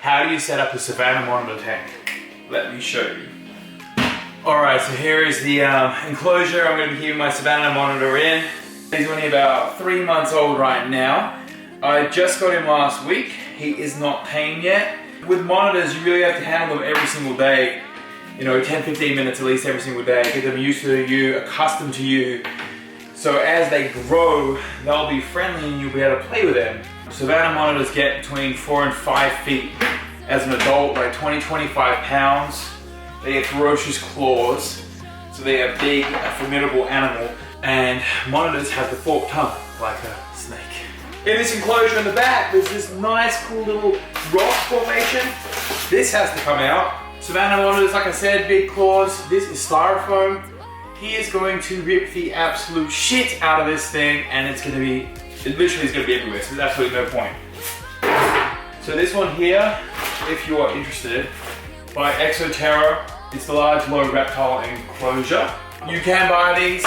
how do you set up a Savannah monitor tank? Let me show you. Alright, so here is the enclosure I'm going to be keeping my Savannah monitor in. He's only about 3 months old right now. I just got him last week. He is not tame yet. With monitors, you really have to handle them every single day. You know, 10-15 minutes at least every single day. Get them used to you, accustomed to you. So as they grow, they'll be friendly and you'll be able to play with them. Savannah monitors get between 4 and 5 feet. As an adult, like 20-25 pounds. They have ferocious claws, so they are big, a formidable animal. And monitors have the forked tongue, like a snake. In this enclosure in the back, there's this nice, cool little rock formation. This has to come out. Savannah monitors, like I said, big claws. This is styrofoam. He is going to rip the absolute shit out of this thing, and it's going to be, it literally is going to be everywhere, so there's absolutely no point. So this one here, if you are interested, by Enclosure, it's the large low reptile enclosure. You can buy these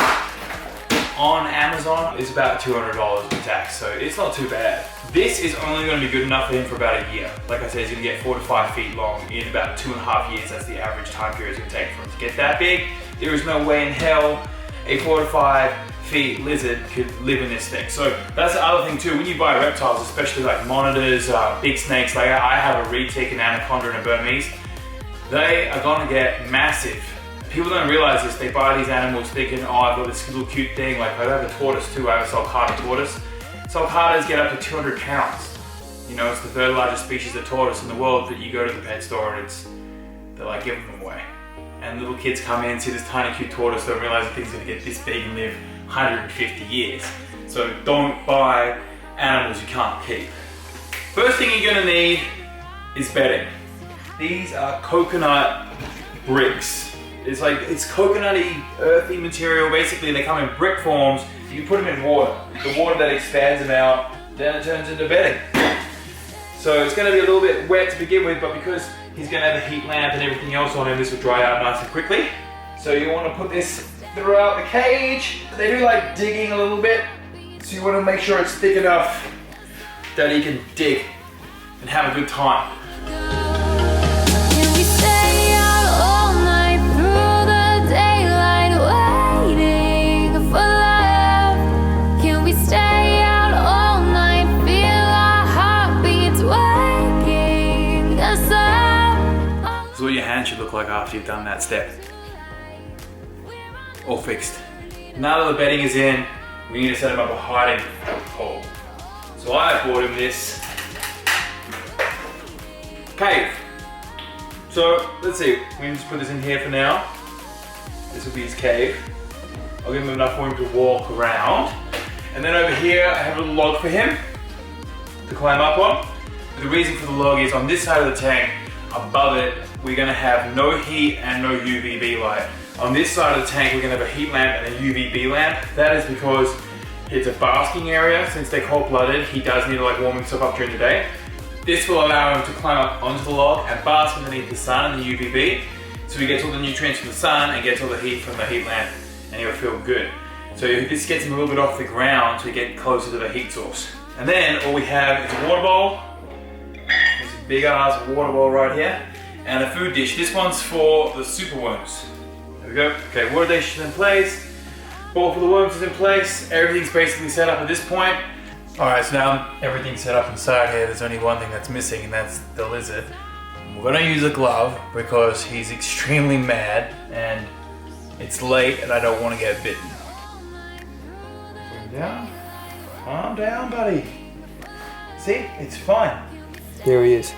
on Amazon. It's about $200 with tax, so it's not too bad. This is only going to be good enough for him for about a year. Like I said, he's going to get 4 to 5 feet long in about 2.5 years. That's the average time period it's going to take for him to get that big. There is no way in hell a 4 to 5 feet lizard could live in this thing. So that's the other thing too. When you buy reptiles, especially like monitors, big snakes, like I have a retic, an anaconda, and a Burmese. They are gonna get massive. People don't realize this. They buy these animals thinking, oh, I've got this little cute thing. Like I have a tortoise too. I have a sulcata tortoise. Sulcatas get up to 200 pounds. You know, it's the 3rd largest species of tortoise in the world, but you go to the pet store and they're like giving them away. And little kids come in, see this tiny cute tortoise, don't realize the thing's gonna get this big and live 150 years. So don't buy animals you can't keep. First thing you're gonna need is bedding. These are coconut bricks. It's coconutty, earthy material. Basically, they come in brick forms. You put them in water. The water that expands them out, then it turns into bedding. So it's gonna be a little bit wet to begin with, but because he's gonna have a heat lamp and everything else on him, this will dry out nice and quickly. So you wanna put this throughout the cage. They do like digging a little bit. So you wanna make sure it's thick enough that he can dig and have a good time. This is what your hand should look like after you've done that step. All fixed. Now that the bedding is in, we need to set him up a hiding hole. So I bought him this cave. So let's see, we can just put this in here for now. This will be his cave. I'll give him enough for him to walk around. And then over here, I have a little log for him to climb up on. The reason for the log is on this side of the tank, above it, we're gonna have no heat and no UVB light. On this side of the tank, we're gonna have a heat lamp and a UVB lamp. That is because it's a basking area. Since they're cold-blooded, he does need to like warm himself up during the day. This will allow him to climb up onto the log and bask underneath the sun and the UVB. So he gets all the nutrients from the sun and gets all the heat from the heat lamp, and he'll feel good. So this gets him a little bit off the ground to get closer to the heat source. And then all we have is a water bowl. There's a big ass water bowl right here. And a food dish. This one's for the super worms. There we go. Okay, water dish is in place. Bowl for the worms is in place. Everything's basically set up at this point. Alright, so now everything's set up inside here. There's only one thing that's missing, and that's the lizard. We're gonna use a glove because he's extremely mad and it's late and I don't want to get bitten. Calm down. Calm down, buddy. See? It's fine. There he is.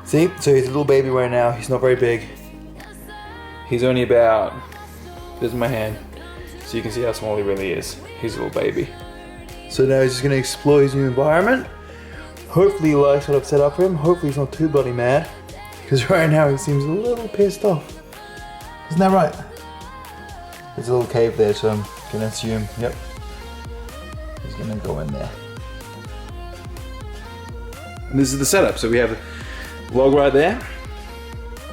See? So he's a little baby right now. He's not very big. He's only about, there's my hand. So you can see how small he really is. He's a little baby. So now he's just gonna explore his new environment. Hopefully he likes what I've set up for him. Hopefully he's not too bloody mad. Because right now he seems a little pissed off. Isn't that right? There's a little cave there, so I'm gonna assume, yep. He's gonna go in there. And this is the setup. So we have a log right there,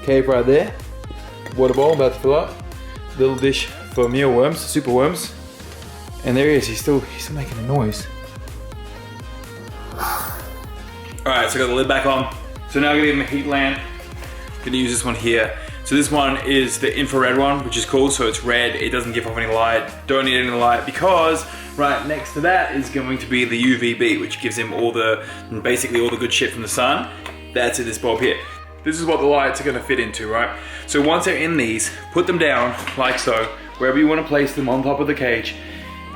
cave right there, water bowl about to fill up, little dish for mealworms, super worms, and there he is. He's still making a noise. All right, so I got the lid back on. So now I'm gonna give him a heat lamp. I'm gonna use this one here. So this one is the infrared one, which is cool. So it's red, it doesn't give off any light. Don't need any light because right next to that is going to be the UVB, which gives him basically all the good shit from the sun. That's in this bulb here. This is what the lights are gonna fit into, right? So once they're in these, put them down like so, wherever you wanna place them on top of the cage.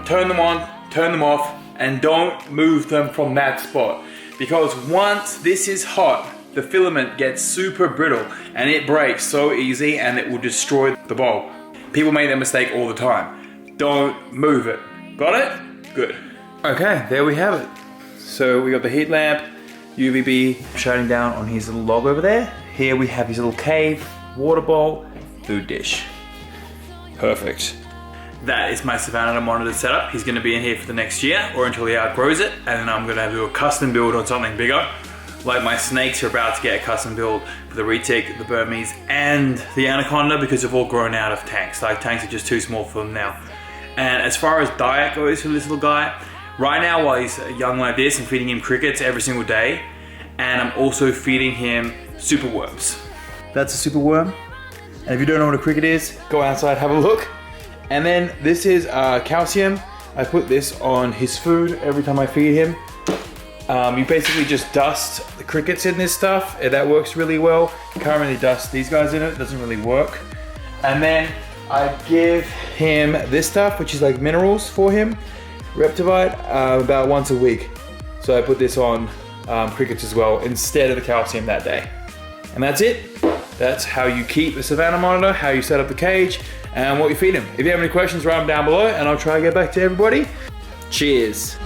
Turn them on, turn them off, and don't move them from that spot. Because once this is hot, the filament gets super brittle and it breaks so easy and it will destroy the bulb. People make that mistake all the time. Don't move it. Got it? Good. Okay, there we have it. So we got the heat lamp, UVB shining down on his little log over there. Here we have his little cave, water bowl, food dish. Perfect. That is my Savannah monitor setup. He's gonna be in here for the next year or until he outgrows it, and then I'm gonna do a custom build on something bigger. Like my snakes are about to get a custom build for the retic, the Burmese, and the anaconda because they've all grown out of tanks. Like tanks are just too small for them now. And as far as diet goes for this little guy, right now while he's young like this, I'm feeding him crickets every single day, and I'm also feeding him super worms. That's a super worm. And if you don't know what a cricket is, go outside, have a look. And then this is calcium. I put this on his food every time I feed him. You basically just dust the crickets in this stuff. That works really well. You can't really dust these guys in it. It doesn't really work. And then I give him this stuff, which is like minerals for him. Reptivite, about once a week. So I put this on crickets as well instead of the calcium that day. And that's it. That's how you keep the Savannah monitor, how you set up the cage, and what you feed him. If you have any questions, write them down below and I'll try to get back to everybody. Cheers.